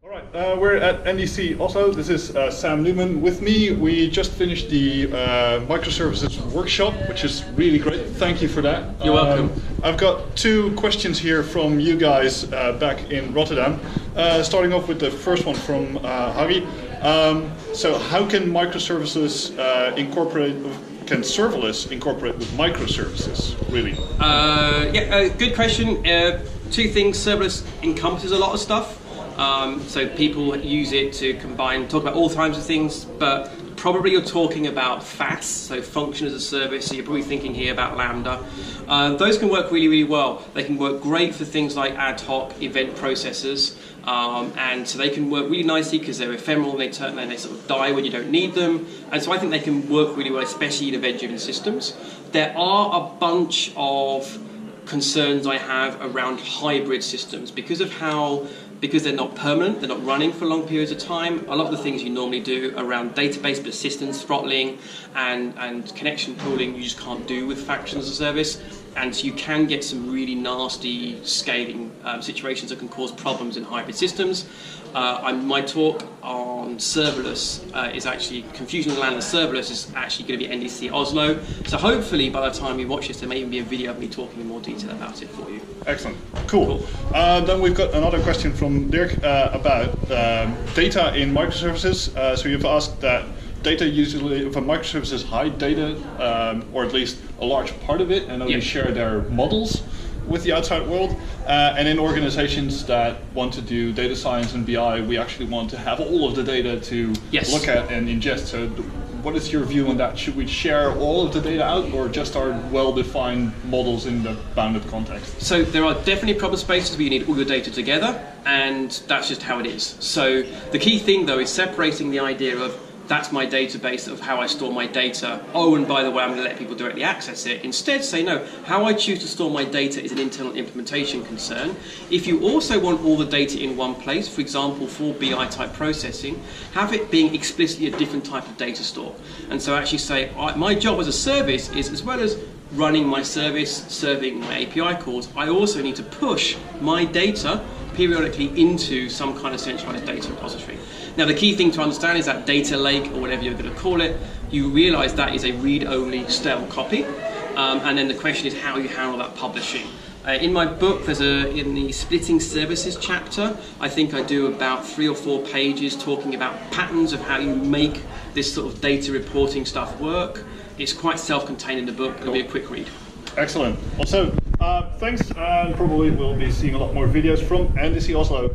All right, we're at NDC Oslo. This is Sam Newman with me. We just finished the microservices workshop, which is really great. Thank you for that. You're welcome. I've got two questions here from you guys back in Rotterdam. Starting off with the first one from Harry. So how can microservices can serverless incorporate with microservices, really? Good question. Two things. Serverless encompasses a lot of stuff. So people use it to talk about all kinds of things, but probably you're talking about FaaS, so function as a service, so you're probably thinking here about Lambda. Those can work really, really well. They can work great for things like ad hoc event processors, and so they can work really nicely because they're ephemeral and they sort of die when you don't need them. And so I think they can work really well, especially in event-driven systems. There are a bunch of concerns I have around hybrid systems because they're not permanent, they're not running for long periods of time. A lot of the things you normally do around database persistence, throttling, and connection pooling, you just can't do with functions as a service. And so you can get some really nasty scaling situations that can cause problems in hybrid systems. My talk on serverless is actually, Confusion Land and Serverless is actually going to be NDC Oslo. So hopefully by the time you watch this, there may even be a video of me talking in more detail about it for you. Excellent. Cool. Then we've got another question from Dirk about data in microservices. So you've asked that data usually, if a microservice is high data, or at least a large part of it, and only share their models with the outside world. And in organizations that want to do data science and BI, we actually want to have all of the data to look at and ingest. So what is your view on that? Should we share all of the data out, or just our well-defined models in the bounded context? So there are definitely problem spaces where you need all your data together, and that's just how it is. So the key thing though is separating the idea of that's my database of how I store my data. Oh, and by the way, I'm going to let people directly access it. Instead, say no, how I choose to store my data is an internal implementation concern. If you also want all the data in one place, for example, for BI type processing, have it being explicitly a different type of data store. And so actually say, my job as a service is, as well as running my service, serving my API calls, I also need to push my data periodically into some kind of centralized data repository. Now the key thing to understand is that data lake, or whatever you're going to call it, you realize that is a read-only stale copy, and then the question is how you handle that publishing. In my book, in the splitting services chapter, I think I do about 3 or 4 pages talking about patterns of how you make this sort of data reporting stuff work. It's quite self-contained in the book. It'll be a quick read. Excellent. Also, thanks, and probably we'll be seeing a lot more videos from NDC Oslo.